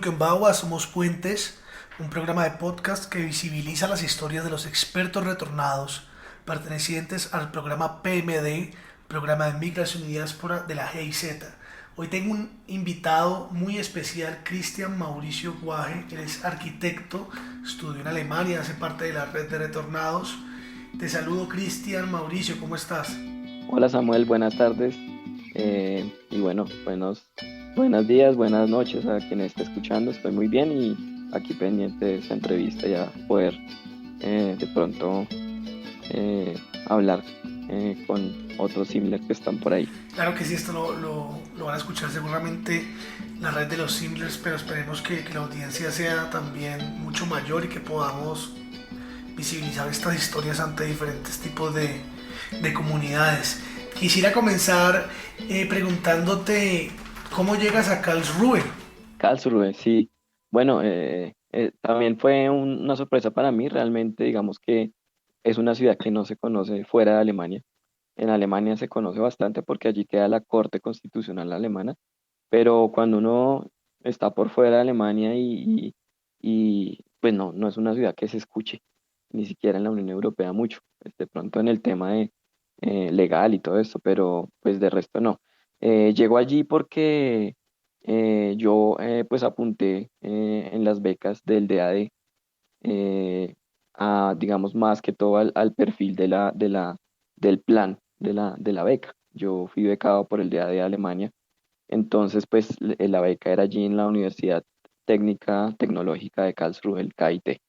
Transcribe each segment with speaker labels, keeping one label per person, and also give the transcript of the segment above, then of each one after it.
Speaker 1: Tukenbawa, Somos Puentes, un programa de podcast que visibiliza las historias de los expertos retornados pertenecientes al programa PMD, Programa de Migración y Diáspora de la GIZ. Hoy tengo un invitado muy especial, Cristian Mauricio Guaje. Él es arquitecto, estudió en Alemania, hace parte de la red de retornados. Te saludo, Cristian Mauricio, ¿cómo estás?
Speaker 2: Hola Samuel, buenas tardes. Y bueno, buenos días, buenas noches a quien esté escuchando. Estoy muy bien y aquí pendiente de esta entrevista ya poder de pronto hablar con otros similares que están por ahí.
Speaker 1: Claro que sí, esto lo van a escuchar seguramente la red de los Simblers, pero esperemos que la audiencia sea también mucho mayor y que podamos visibilizar estas historias ante diferentes tipos de comunidades. Quisiera comenzar preguntándote cómo llegas a Karlsruhe.
Speaker 2: Karlsruhe, sí. Bueno, también fue una sorpresa para mí. Realmente, digamos que es una ciudad que no se conoce fuera de Alemania. En Alemania se conoce bastante porque allí queda la Corte Constitucional Alemana, pero cuando uno está por fuera de Alemania pues no es una ciudad que se escuche, ni siquiera en la Unión Europea mucho, pues de pronto en el tema de legal y todo esto, pero pues de resto no. Llego allí porque yo pues apunté en las becas del DAD, digamos más que todo al perfil del plan de la beca. Yo fui becado por el DAD de Alemania, entonces pues la beca era allí en la Universidad Técnica Tecnológica de Karlsruhe, el KIT.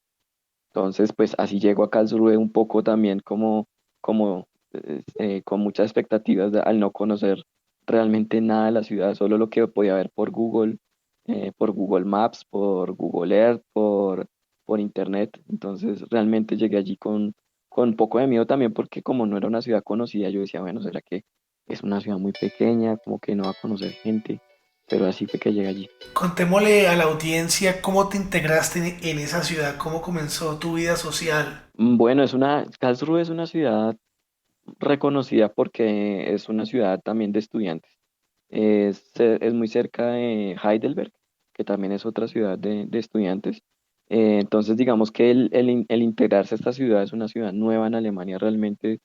Speaker 2: Entonces pues así llego a Karlsruhe un poco también con muchas expectativas al no conocer realmente nada de la ciudad, solo lo que podía ver por Google Maps, por Google Earth, por Internet. Entonces realmente llegué allí con un poco de miedo también porque como no era una ciudad conocida, yo decía, bueno, ¿será que es una ciudad muy pequeña, como que no va a conocer gente? Pero así fue que llegué allí.
Speaker 1: Contémosle a la audiencia cómo te integraste en esa ciudad, cómo comenzó tu vida social.
Speaker 2: Bueno, Karlsruhe es una ciudad reconocida porque es una ciudad también de estudiantes. Es muy cerca de Heidelberg, que también es otra ciudad de estudiantes. Entonces, digamos que el integrarse a esta ciudad es una ciudad nueva en Alemania, realmente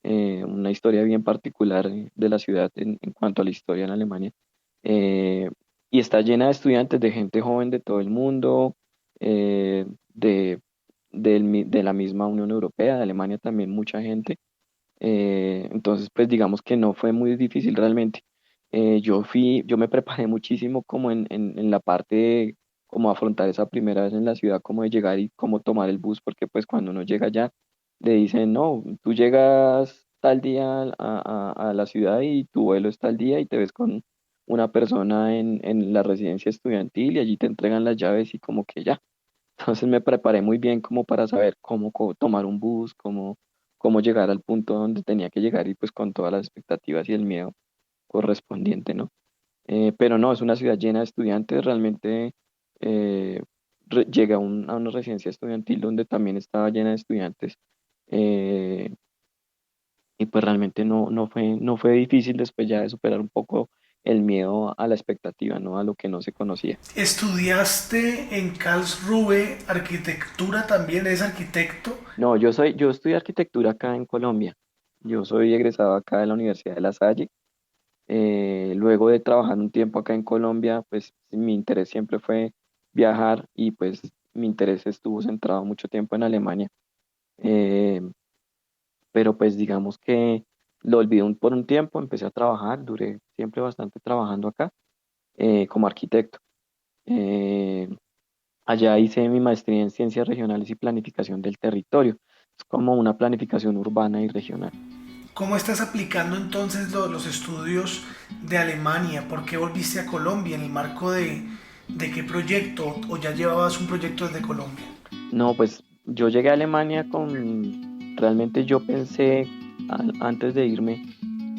Speaker 2: una historia bien particular de la ciudad en cuanto a la historia en Alemania. Eh, y está llena de estudiantes, de gente joven de todo el mundo, eh, de, de la misma Unión Europea, de Alemania también mucha gente. Entonces, pues digamos que no fue muy difícil realmente. Yo me preparé muchísimo como en la parte de cómo afrontar esa primera vez en la ciudad, como de llegar y cómo tomar el bus, porque pues cuando uno llega allá, le dicen, no, tú llegas tal día a la ciudad y tu vuelo es tal día y te ves con una persona en la residencia estudiantil y allí te entregan las llaves y como que ya. Entonces me preparé muy bien como para saber cómo tomar un bus, cómo llegar al punto donde tenía que llegar y pues con todas las expectativas y el miedo correspondiente, ¿no? Pero no, es una ciudad llena de estudiantes, realmente eh, llegué a una residencia estudiantil donde también estaba llena de estudiantes, eh, y pues realmente no fue difícil después ya de superar un poco el miedo a la expectativa, ¿no? A lo que no se conocía.
Speaker 1: ¿Estudiaste en Karlsruhe arquitectura también? ¿Eres arquitecto?
Speaker 2: No, yo estudié arquitectura acá en Colombia. Yo soy egresado acá de la Universidad de La Salle. Luego de trabajar un tiempo acá en Colombia, pues mi interés siempre fue viajar y pues mi interés estuvo centrado mucho tiempo en Alemania. Eh, pero pues digamos que lo olvidé por un tiempo, empecé a trabajar, duré siempre bastante trabajando acá como arquitecto. Eh, Allá hice mi maestría en ciencias regionales y planificación del territorio. Es como una planificación urbana y regional.
Speaker 1: ¿Cómo estás aplicando entonces los estudios de Alemania? ¿Por qué volviste a Colombia? ¿En el marco de qué proyecto? ¿O ya llevabas un proyecto desde Colombia?
Speaker 2: No, pues yo llegué a Alemania realmente yo pensé antes de irme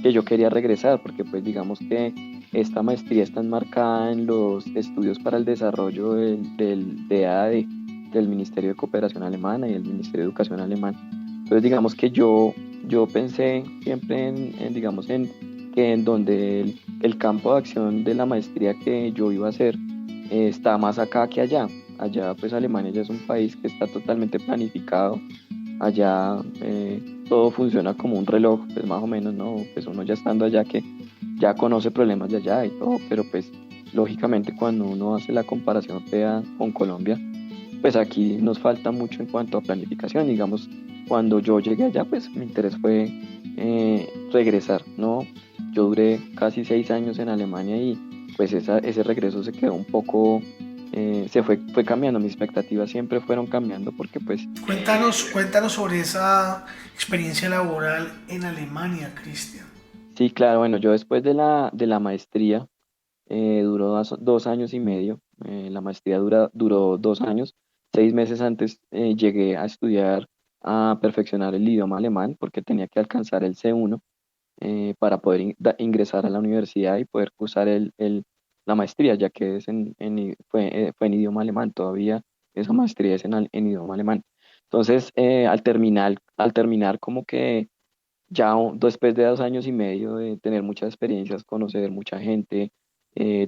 Speaker 2: que yo quería regresar, porque pues digamos que esta maestría está enmarcada en los estudios para el desarrollo del DAAD, del Ministerio de Cooperación Alemana y el Ministerio de Educación Alemán. Entonces digamos que yo pensé siempre digamos, en que en donde el campo de acción de la maestría que yo iba a hacer está más acá que allá. Allá pues Alemania ya es un país que está totalmente planificado. Allá todo funciona como un reloj, pues más o menos, ¿no? Pues uno ya estando allá que ya conoce problemas de allá y todo, pero pues lógicamente cuando uno hace la comparación fea con Colombia, pues aquí nos falta mucho en cuanto a planificación. Digamos, cuando yo llegué allá, pues mi interés fue regresar, ¿no? Yo duré casi 6 años en Alemania y pues ese regreso se quedó un poco, fue cambiando, mis expectativas siempre fueron cambiando porque pues
Speaker 1: Cuéntanos sobre esa experiencia laboral en Alemania, Cristian.
Speaker 2: sí, claro, bueno, yo después de la maestría, duró 2 años y medio. La maestría duró 2 años. 6 meses antes llegué a estudiar, a perfeccionar el idioma alemán, porque tenía que alcanzar el C1 para poder ingresar a la universidad y poder cursar la maestría, ya que fue en idioma alemán. Todavía esa maestría es en idioma alemán. Entonces, al terminar como que ya después de 2 años y medio de tener muchas experiencias, conocer mucha gente,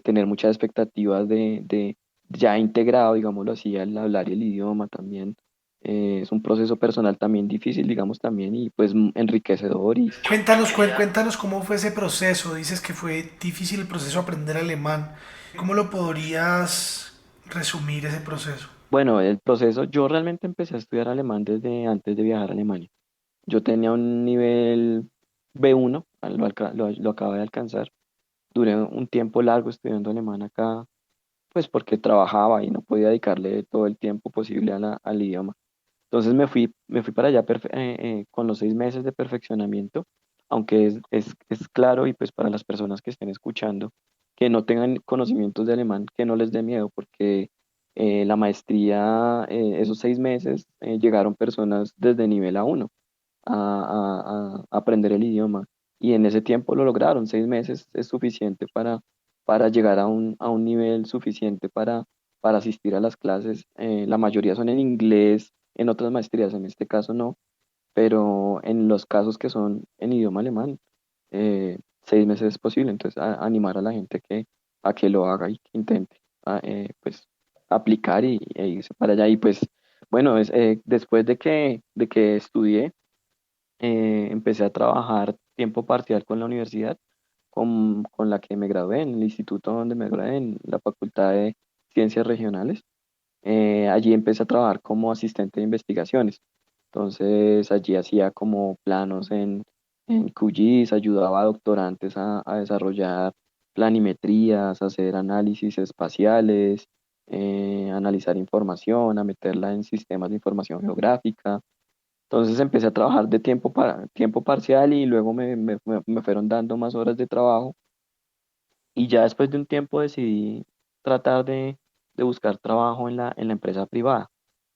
Speaker 2: tener muchas expectativas de ya integrado, digámoslo así, al hablar el idioma también. Es un proceso personal también difícil, digamos también, y pues enriquecedor. Y
Speaker 1: Cuéntanos cómo fue ese proceso. Dices que fue difícil el proceso de aprender alemán. ¿Cómo lo podrías resumir ese proceso?
Speaker 2: bueno, el proceso, yo realmente empecé a estudiar alemán desde antes de viajar a Alemania. Yo tenía un nivel B1, lo acabé de alcanzar. Duré un tiempo largo estudiando alemán acá, pues porque trabajaba y no podía dedicarle todo el tiempo posible al idioma. Entonces me fui para allá con los 6 meses de perfeccionamiento, aunque es claro y pues para las personas que estén escuchando, que no tengan conocimientos de alemán, que no les dé miedo, porque la maestría, esos 6 meses, llegaron personas desde nivel A1 a aprender el idioma. Y en ese tiempo lo lograron. 6 meses es suficiente para llegar a un nivel suficiente para asistir a las clases. La mayoría son en inglés, en otras maestrías, en este caso no, pero en los casos que son en idioma alemán, 6 meses es posible. Entonces, animar a la gente a que lo haga y que intente, pues, aplicar e irse para allá. Y pues, bueno, después de que estudié, empecé a trabajar tiempo parcial con la universidad con la que me gradué, en el instituto donde me gradué, en la Facultad de Ciencias Regionales. Allí empecé a trabajar como asistente de investigaciones. Entonces, allí hacía como planos en QGIS, ayudaba a doctorantes a desarrollar planimetrías, a hacer análisis espaciales, analizar información, a meterla en sistemas de información geográfica. Entonces empecé a trabajar de tiempo parcial y luego me fueron dando más horas de trabajo y ya después de un tiempo decidí tratar de buscar trabajo en la empresa privada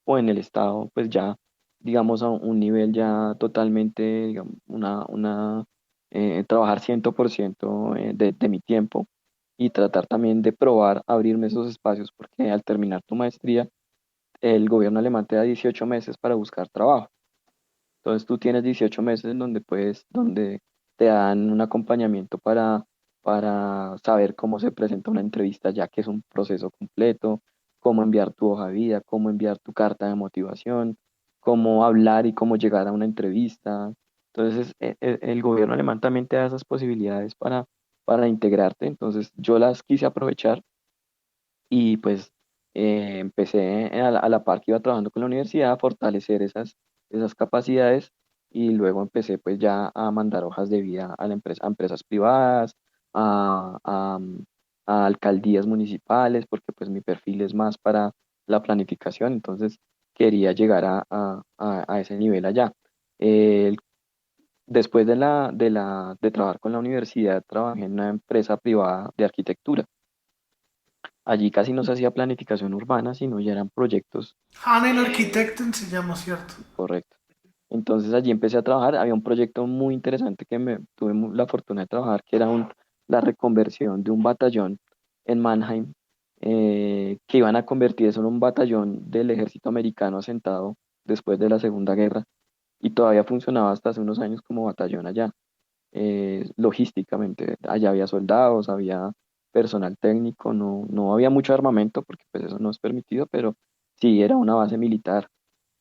Speaker 2: o en el Estado, pues ya digamos a un nivel ya totalmente, digamos, trabajar 100% de mi tiempo y tratar también de probar abrirme esos espacios porque al terminar tu maestría el gobierno alemán te da 18 meses para buscar trabajo. Entonces tú tienes 18 meses en donde te dan un acompañamiento para saber cómo se presenta una entrevista, ya que es un proceso completo, cómo enviar tu hoja de vida, cómo enviar tu carta de motivación, cómo hablar y cómo llegar a una entrevista. Entonces el gobierno alemán también te da esas posibilidades para integrarte. Entonces yo las quise aprovechar y pues empecé a la par que iba trabajando con la universidad a fortalecer esas capacidades y luego empecé pues ya a mandar hojas de vida a empresas privadas, a alcaldías municipales, porque pues mi perfil es más para la planificación, entonces quería llegar a ese nivel allá. Eh, Después de trabajar con la universidad, trabajé en una empresa privada de arquitectura. Allí casi no se hacía planificación urbana, sino ya eran proyectos.
Speaker 1: Hanel Architecten se llama, ¿cierto?
Speaker 2: Correcto. Entonces allí empecé a trabajar. Había un proyecto muy interesante que tuve la fortuna de trabajar, que era la reconversión de un batallón en Mannheim, que iban a convertir eso en un batallón del ejército americano asentado después de la Segunda Guerra y todavía funcionaba hasta hace unos años como batallón allá. Logísticamente, allá había soldados, había personal técnico, no había mucho armamento porque pues eso no es permitido, pero sí era una base militar.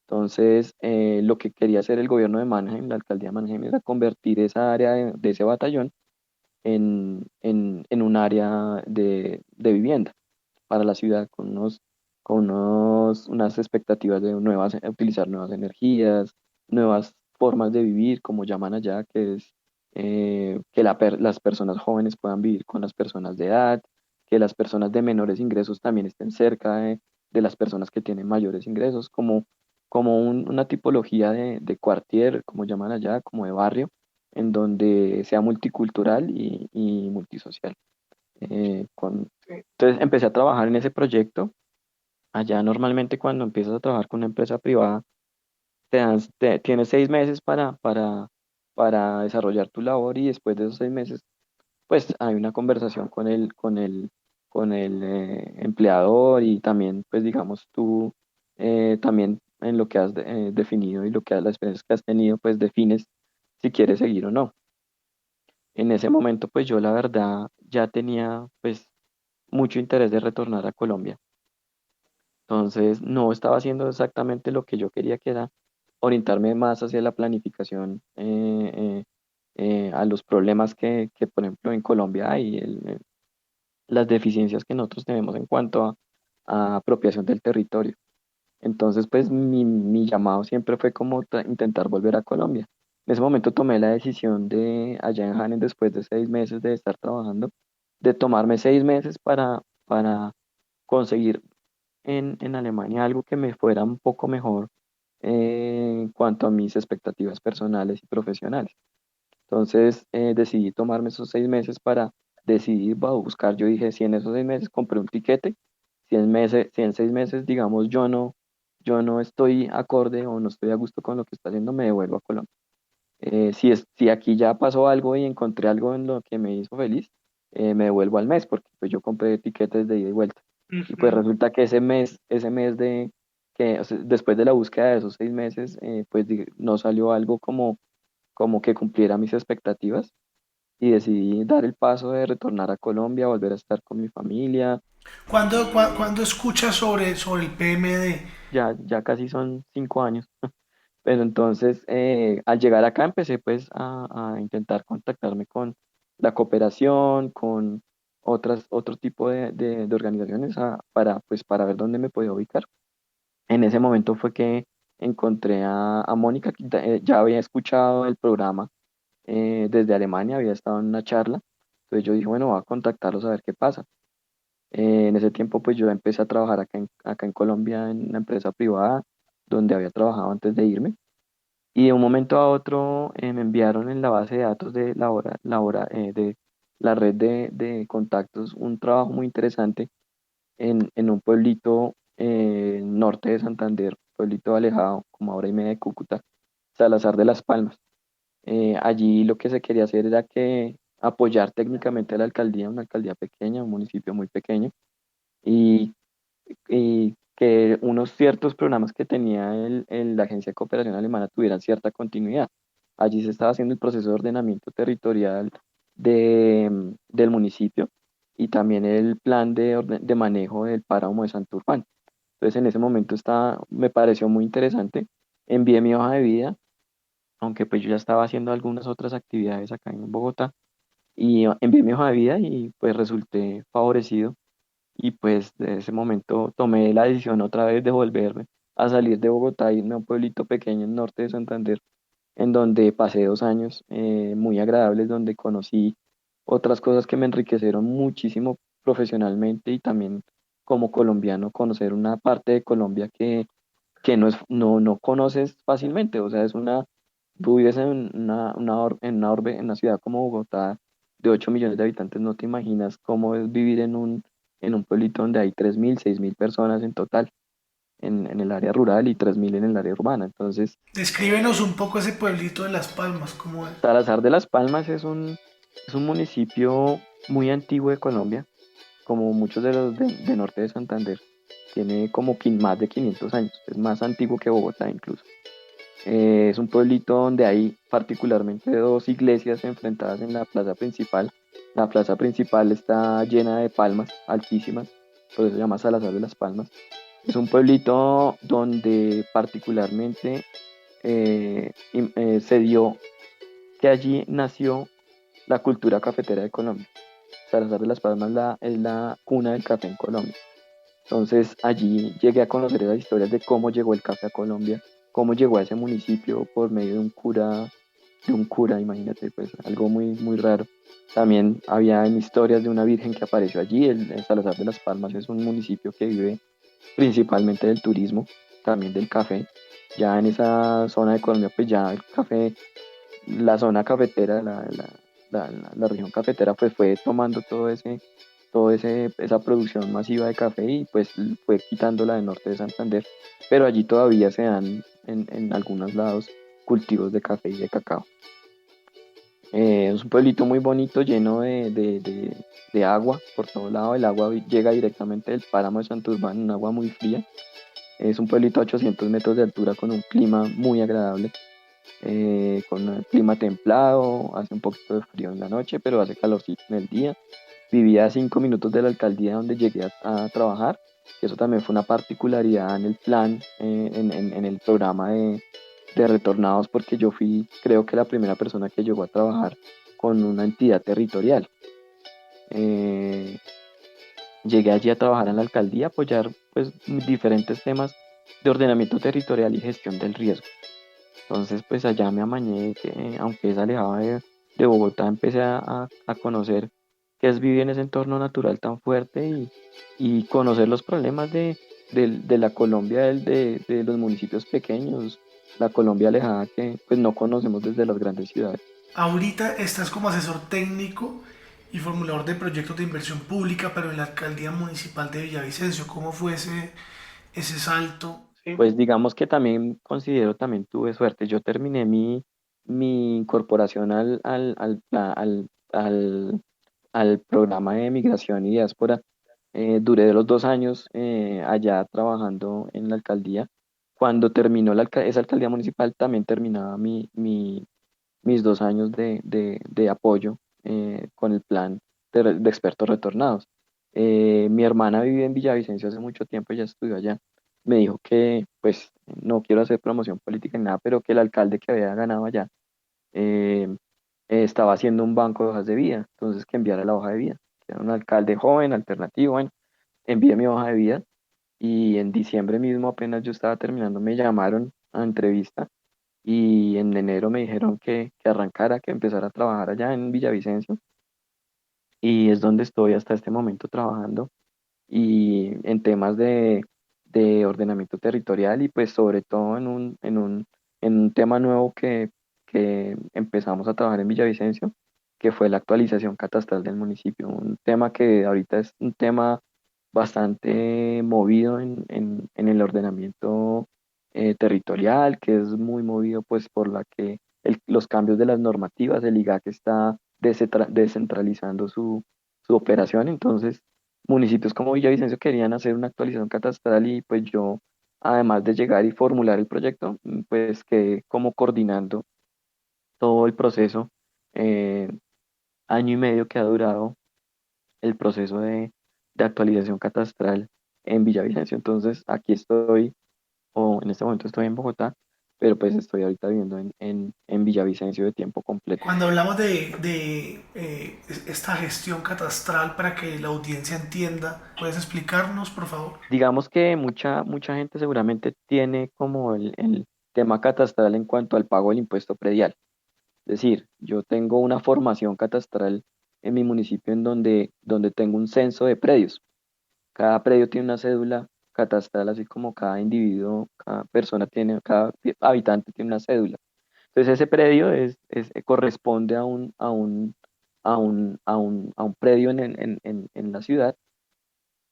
Speaker 2: Entonces, lo que quería hacer el gobierno de Mannheim, la alcaldía de Mannheim, era convertir esa área de ese batallón en un área de vivienda para la ciudad unas expectativas de utilizar nuevas energías, nuevas formas de vivir, como llaman allá, que es que las personas jóvenes puedan vivir con las personas de edad, que las personas de menores ingresos también estén cerca de las personas que tienen mayores ingresos, como una tipología de quartier, como llaman allá, como de barrio, en donde sea multicultural y multisocial. Entonces empecé a trabajar en ese proyecto. Allá normalmente cuando empiezas a trabajar con una empresa privada, tienes 6 meses para desarrollar tu labor y después de esos 6 meses, pues hay una conversación con el empleador y también, pues digamos, tú también en lo que has definido y las experiencias que has tenido, pues defines si quieres seguir o no. En ese momento, pues yo la verdad ya tenía pues mucho interés de retornar a Colombia. Entonces, no estaba haciendo exactamente lo que yo quería, que era orientarme más hacia la planificación, a los problemas que, por ejemplo, en Colombia hay, las deficiencias que nosotros tenemos en cuanto a apropiación del territorio. Entonces, pues mi llamado siempre fue como intentar volver a Colombia. En ese momento tomé la decisión de, allá en Hanen, después de 6 meses de estar trabajando, de tomarme 6 meses para conseguir en Alemania algo que me fuera un poco mejor en cuanto a mis expectativas personales y profesionales. Entonces decidí tomarme esos 6 meses para decidir, voy a buscar. Yo dije, si en esos 6 meses compré un tiquete, si en 6 meses, digamos, yo no estoy acorde o no estoy a gusto con lo que está haciendo, me devuelvo a Colombia. Si aquí ya pasó algo y encontré algo en lo que me hizo feliz, me devuelvo al mes, porque pues yo compré tiquetes de ida y vuelta. Y pues
Speaker 1: Ujú.
Speaker 2: resulta que ese mes o sea, después de la búsqueda de esos 6 meses, pues no salió algo como que cumpliera mis expectativas y decidí dar el paso de retornar a Colombia, volver a estar con mi familia.
Speaker 1: ¿Cuándo escuchas sobre el PMD?
Speaker 2: Ya casi son 5 años. Pero entonces, al llegar acá empecé pues a intentar contactarme con la cooperación, con otro tipo de organizaciones para ver dónde me podía ubicar. En ese momento fue que encontré a Mónica, que ya había escuchado el programa desde Alemania, había estado en una charla. Entonces yo dije, bueno, voy a contactarlos a ver qué pasa. En ese tiempo pues yo empecé a trabajar acá en Colombia en una empresa privada donde había trabajado antes de irme. Y de un momento a otro me enviaron en la base de datos de la red de contactos un trabajo muy interesante en un pueblito norte de Santander, pueblito alejado, como a hora y media de Cúcuta, Salazar de las Palmas. Allí lo que se quería hacer era que apoyar técnicamente a la alcaldía, una alcaldía pequeña, un municipio muy pequeño, y y que unos ciertos programas que tenía la Agencia de Cooperación Alemana tuvieran cierta continuidad. Allí se estaba haciendo el proceso de ordenamiento territorial del municipio y también el plan de manejo del páramo de Santurbán. Entonces en ese momento me pareció muy interesante. Envié mi hoja de vida, aunque pues yo ya estaba haciendo algunas otras actividades acá en Bogotá, y envié mi hoja de vida y pues resulté favorecido y pues de ese momento tomé la decisión otra vez de volverme a salir de Bogotá y irme a un pueblito pequeño en el norte de Santander, en donde pasé 2 años muy agradables, donde conocí otras cosas que me enriquecieron muchísimo profesionalmente y también como colombiano, conocer una parte de Colombia que no conoces fácilmente. O sea, tú vives en una ciudad como Bogotá de 8 millones de habitantes, no te imaginas cómo es vivir en un pueblito donde hay 3.000, 6.000 personas en total, en el área rural y 3.000 en el área urbana. Entonces,
Speaker 1: Descríbenos un poco ese pueblito de Las Palmas, ¿cómo es?
Speaker 2: Salazar de las Palmas es un municipio muy antiguo de Colombia, como muchos de los de norte de Santander. Tiene como más de 500 años, es más antiguo que Bogotá incluso. Es un pueblito donde hay particularmente dos iglesias enfrentadas en la plaza principal. La plaza principal está llena de palmas altísimas, por eso se llama Salazar de las Palmas. Es un pueblito donde particularmente se dio que allí nació la cultura cafetera de Colombia. Salazar de las Palmas es la cuna del café en Colombia. Entonces allí llegué a conocer las historias de cómo llegó el café a Colombia, cómo llegó a ese municipio por medio de un cura, imagínate, pues algo muy raro. También había historias de una virgen que apareció allí. El Salazar de las Palmas es un municipio que vive principalmente del turismo, también del café. Ya en esa zona de Colombia, pues ya el café, la zona cafetera, la región cafetera, pues fue tomando esa producción masiva de café y pues fue quitándola del norte de Santander, pero allí todavía se dan en algunos lados cultivos de café y de cacao. Es un pueblito muy bonito, lleno de agua por todo lado. El agua llega directamente del páramo de Santurbán, un agua muy fría. Es un pueblito a 800 metros de altura con un clima muy agradable, con un clima templado, hace un poquito de frío en la noche, pero hace calorcito en el día. Vivía a 5 minutos de la alcaldía donde llegué a trabajar, que eso también fue una particularidad en el plan, en el programa de retornados, porque yo fui, creo que la primera persona que llegó a trabajar con una entidad territorial. Eh, Llegué allí a trabajar en la alcaldía, apoyar pues diferentes temas de ordenamiento territorial y gestión del riesgo. Entonces pues allá me amañé, que aunque es alejado de Bogotá, empecé a conocer qué es vivir en ese entorno natural tan fuerte y conocer los problemas de la Colombia, de los municipios pequeños, la Colombia alejada que pues no conocemos desde las grandes ciudades.
Speaker 1: Ahorita estás como asesor técnico y formulador de proyectos de inversión pública, pero en la alcaldía municipal de Villavicencio. ¿Cómo fue ese salto? Sí.
Speaker 2: Pues digamos que también considero, también tuve suerte. Yo terminé mi incorporación al programa de migración y diáspora. Duré de los 2 años allá trabajando en la alcaldía. Cuando terminó esa alcaldía municipal, también terminaba mis 2 años de apoyo con el plan de expertos retornados. Mi hermana vive en Villavicencio hace mucho tiempo, ella estudió allá. Me dijo que, pues, no quiero hacer promoción política ni nada, pero que el alcalde que había ganado allá eh, estaba haciendo un banco de hojas de vida, entonces que enviara la hoja de vida. Que era un alcalde joven, alternativo, bueno, envié mi hoja de vida y en diciembre mismo, apenas yo estaba terminando, me llamaron a entrevista y en enero me dijeron que arrancara, que empezara a trabajar allá en Villavicencio y es donde estoy hasta este momento trabajando y en temas de ordenamiento territorial y pues sobre todo en un tema nuevo que empezamos a trabajar en Villavicencio, que fue la actualización catastral del municipio, un tema que ahorita es un tema bastante movido en el ordenamiento territorial, que es muy movido pues por los cambios de las normativas. El IGAC está descentralizando su operación, entonces municipios como Villavicencio querían hacer una actualización catastral y pues yo, además de llegar y formular el proyecto, pues quedé como coordinando todo el proceso, eh, año y medio que ha durado el proceso de actualización catastral en Villavicencio. Entonces aquí estoy, o en este momento estoy en Bogotá, pero pues estoy ahorita viviendo en Villavicencio de tiempo completo.
Speaker 1: Cuando hablamos de esta gestión catastral para que la audiencia entienda, ¿puedes explicarnos, por favor?
Speaker 2: Digamos que mucha gente seguramente tiene como el tema catastral en cuanto al pago del impuesto predial. Es decir, yo tengo una formación catastral en mi municipio donde tengo un censo de predios. Cada predio tiene una cédula catastral, así como cada individuo, cada persona tiene, cada habitante tiene una cédula. Entonces ese predio corresponde a un predio en la ciudad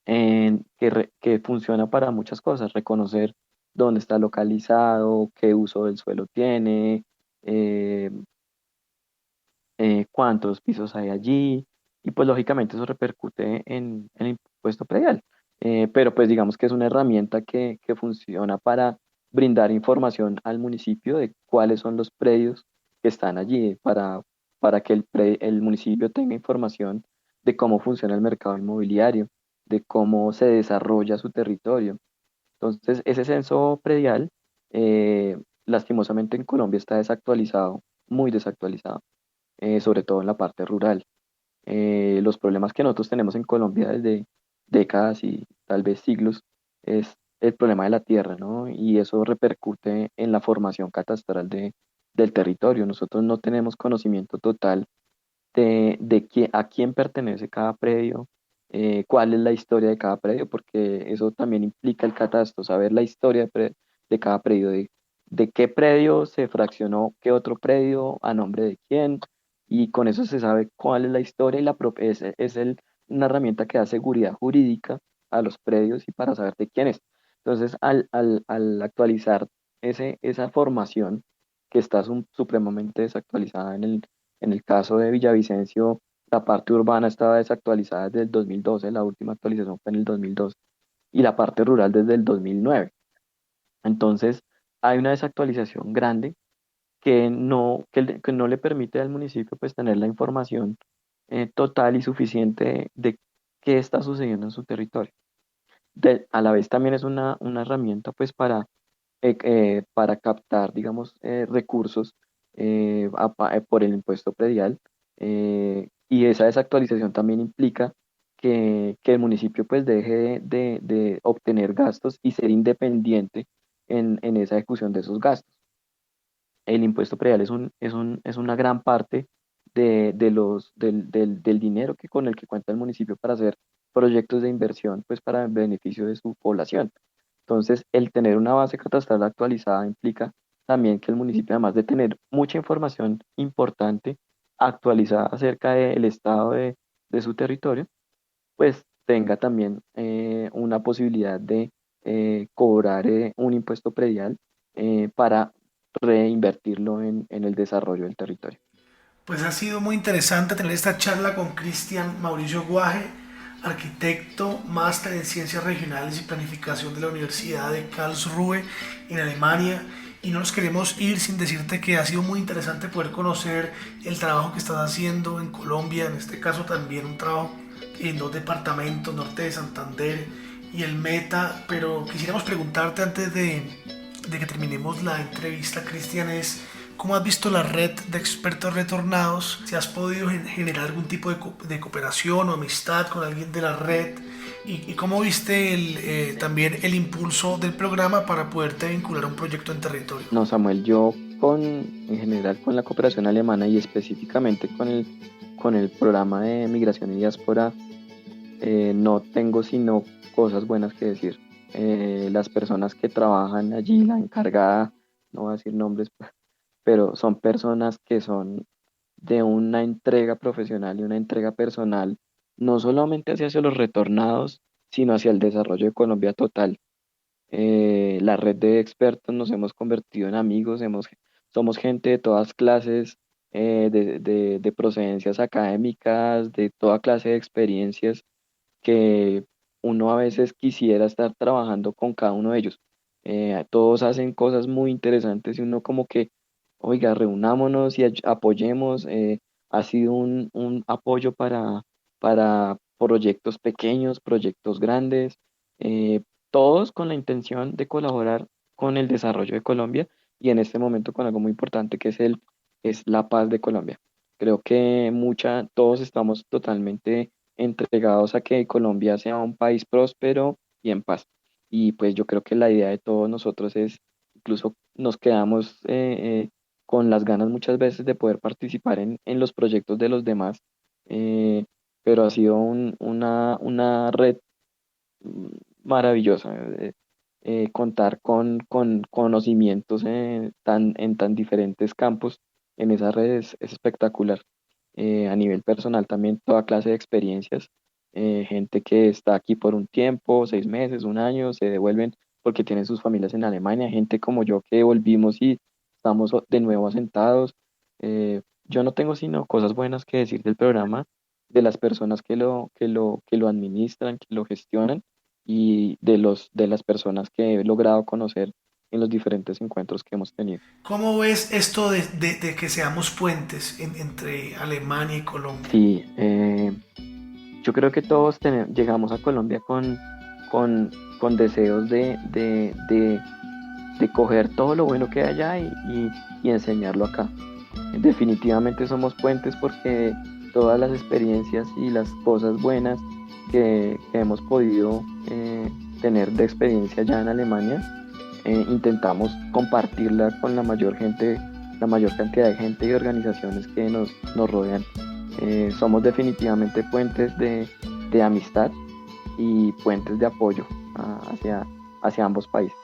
Speaker 2: que funciona para muchas cosas, reconocer dónde está localizado, qué uso del suelo tiene, eh, cuántos pisos hay allí, y pues lógicamente eso repercute en el impuesto predial. Pero pues digamos que es una herramienta que funciona para brindar información al municipio de cuáles son los predios que están allí, para para que el municipio tenga información de cómo funciona el mercado inmobiliario, de cómo se desarrolla su territorio. Entonces, ese censo predial, lastimosamente en Colombia está desactualizado, muy desactualizado, sobre todo en la parte rural. Los problemas que nosotros tenemos en Colombia desde décadas y tal vez siglos es el problema de la tierra, ¿no? Y eso repercute en la formación catastral del territorio. Nosotros no tenemos conocimiento total a quién pertenece cada predio, cuál es la historia de cada predio, porque eso también implica el catastro, saber la historia de cada predio, de qué predio se fraccionó, qué otro predio, a nombre de quién, y con eso se sabe cuál es la historia y una herramienta que da seguridad jurídica a los predios y para saber de quién es. Entonces, al actualizar esa formación que está supremamente desactualizada en el caso de Villavicencio, la parte urbana estaba desactualizada desde el 2012, la última actualización fue en el 2012, y la parte rural desde el 2009. Entonces, hay una desactualización grande que no le permite al municipio pues tener la información total y suficiente de qué está sucediendo en su territorio. A la vez también es una herramienta pues para captar, digamos, recursos por el impuesto predial. Y esa desactualización también implica que el municipio pues deje de obtener gastos y ser independiente en esa ejecución de esos gastos. El impuesto predial es una gran parte del dinero con el que cuenta el municipio para hacer proyectos de inversión, pues para el beneficio de su población. Entonces, el tener una base catastral actualizada implica también que el municipio, además de tener mucha información importante actualizada acerca del estado de su territorio, pues tenga también una posibilidad de cobrar un impuesto predial para reinvertirlo en el desarrollo del territorio.
Speaker 1: Pues ha sido muy interesante tener esta charla con Cristian Mauricio Guaje, arquitecto, máster en Ciencias Regionales y Planificación de la Universidad de Karlsruhe en Alemania. Y no nos queremos ir sin decirte que ha sido muy interesante poder conocer el trabajo que estás haciendo en Colombia, en este caso también un trabajo en dos departamentos, Norte de Santander y el Meta. Pero quisiéramos preguntarte antes de que terminemos la entrevista, Cristian, es ¿cómo has visto la red de expertos retornados? Si has podido generar algún tipo de cooperación o amistad con alguien de la red. ¿Y cómo viste también el impulso del programa para poderte vincular a un proyecto en territorio?
Speaker 2: No, Samuel, en general con la cooperación alemana y específicamente con el programa de migración y diáspora, no tengo sino cosas buenas que decir. Las personas que trabajan allí, la encargada, no voy a decir nombres, pero son personas que son de una entrega profesional y una entrega personal, no solamente hacia los retornados, sino hacia el desarrollo de Colombia total. La red de expertos nos hemos convertido en amigos, somos gente de todas clases, de procedencias académicas, de toda clase de experiencias que uno a veces quisiera estar trabajando con cada uno de ellos. Todos hacen cosas muy interesantes y uno como que, oiga, reunámonos y apoyemos. Ha sido un apoyo para proyectos pequeños, proyectos grandes, todos con la intención de colaborar con el desarrollo de Colombia y en este momento con algo muy importante que es la paz de Colombia. Creo que todos estamos totalmente entregados a que Colombia sea un país próspero y en paz. Y pues yo creo que la idea de todos nosotros es, incluso nos quedamos con las ganas muchas veces de poder participar en los proyectos de los demás, eh, pero ha sido una red mm, maravillosa. Contar con conocimientos en tan diferentes campos en esas redes es espectacular. A nivel personal también toda clase de experiencias, gente que está aquí por un tiempo, 6 meses, un año, se devuelven porque tienen sus familias en Alemania, gente como yo que volvimos y estamos de nuevo asentados. Yo no tengo sino cosas buenas que decir del programa, de las personas que lo administran, que lo gestionan y de las personas que he logrado conocer en los diferentes encuentros que hemos tenido.
Speaker 1: ¿Cómo ves esto de que seamos puentes entre Alemania y Colombia?
Speaker 2: Sí, yo creo que todos llegamos a Colombia con, con deseos de coger todo lo bueno que hay allá y enseñarlo acá. Definitivamente somos puentes porque todas las experiencias y las cosas buenas que hemos podido tener de experiencia ya en Alemania, intentamos compartirla con la mayor cantidad de gente y organizaciones que nos rodean. Somos definitivamente puentes de amistad y puentes de apoyo hacia ambos países.